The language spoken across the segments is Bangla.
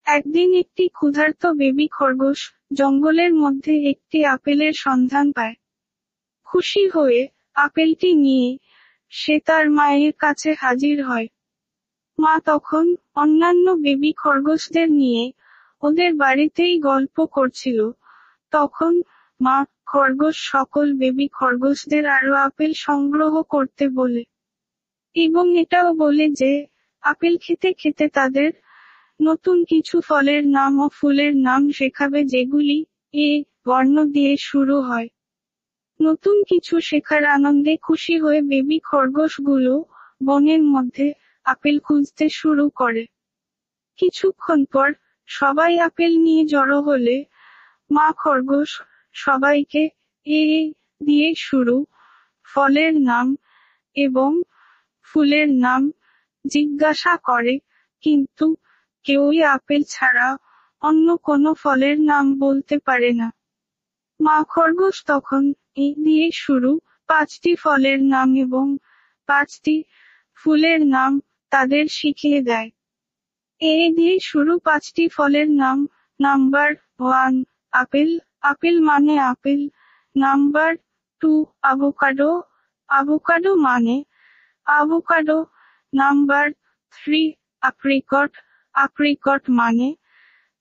একদিন একটি ক্ষুধার্ত বেবি খরগোশ জঙ্গলের মধ্যে একটি আপেলের সন্ধান পায়। খুশি হয়ে আপেলটি নিয়ে সে তার মায়ের কাছে হাজির হয়। মা তখন অন্যান্য বেবি খরগোশদের নিয়ে ওদের বাড়িতেই গল্প করছিল। তখন মা খরগোশ সকল বেবি খরগোশদের আরো আপেল সংগ্রহ করতে বলে, এবং এটাও বলে যে আপেল খেতে খেতে তাদের নতুন কিছু ফলের নাম ও ফুলের নাম শেখাবে যেগুলি এ বর্ণ দিয়ে শুরু হয়। নতুন কিছু শেখার আনন্দে খুশি হয়ে বেবি খরগোশগুলো বনের মধ্যে আপেল খুঁজতে শুরু করে। কিছুক্ষণ পর সবাই আপেল নিয়ে জড়ো হলে মা খরগোশ সবাইকে এ দিয়ে শুরু ফলের নাম এবং ফুলের নাম জিজ্ঞাসা করে, কিন্তু কেউই আপেল ছাড়া অন্য কোনো ফলের নাম বলতে পারে না। মা খরগোশ তখন এ দিয়ে শুরু 5টি ফলের নাম এবং 5টি ফুলের নাম তাদের শিখিয়ে দেয়। এ দিয়ে শুরু 5টি ফলের নাম: নাম্বার 1 আপেল, আপেল মানে আপেল। নাম্বার 2 আভোকাডো, আভোকাডো মানে আভোকাডো। নাম্বার 3 অ্যাপ্রিকট, অ্যাপ্রিকট মানে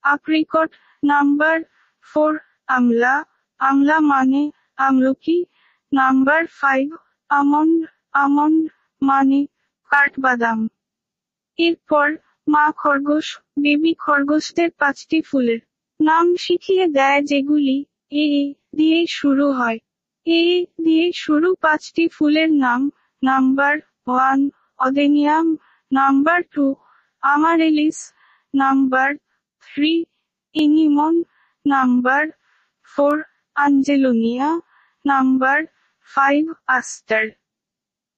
অ্যাপ্রিকট। নাম্বার 4 আমলা, আমলা মানে আমলকি। নাম্বার 5 আমন্ড, আমন্ড মানে কাঠবাদাম। এরপর মা খরগোশ বেবি খরগোশদের 5টি ফুলের নাম শিখিয়ে দেয় যেগুলি এ দিয়ে শুরু হয়। এ দিয়ে শুরু 5টি ফুলের নাম: number 1 adenium, number 2 amaryllis, number 3 anemone, number 4 angelonia, number 5 aster.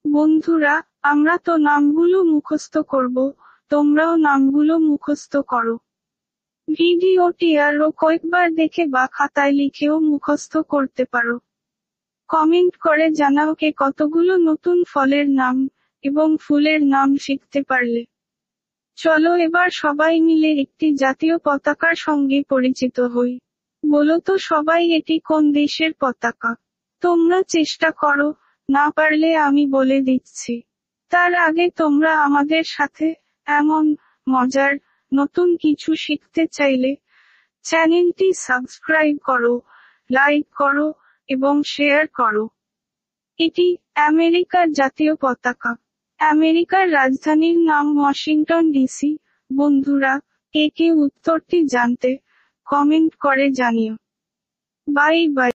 বন্ধুরা, আমরা তো নামগুলো মুখস্থ করব, তোমরাও নামগুলো মুখস্থ করো। ভিডিওটি আরো কয়েকবার দেখে বা খাতায় লিখেও মুখস্থ করতে পারো। কমেন্ট করে জানাও কে কতগুলো নতুন ফলের নাম এবং ফুলের নাম শিখতে পারলে। চলো এবার সবাই মিলে একটি জাতীয় পতাকার সঙ্গে পরিচিত হই। বলো তো সবাই এটি কোন দেশের পতাকা? তোমরা চেষ্টা করো, না পারলে আমি বলে দিচ্ছি। তার আগে তোমরা আমাদের সাথে এমন মজার নতুন কিছু শিখতে চাইলে চ্যানেলটি সাবস্ক্রাইব করো, লাইক করো এবং শেয়ার করো। এটি আমেরিকার জাতীয় পতাকা। আমেরিকার রাজধানীর নাম ওয়াশিংটন ডিসি। বন্ধুরা, কে উত্তরটি জানতে কমেন্ট করে জানিও। Bye bye.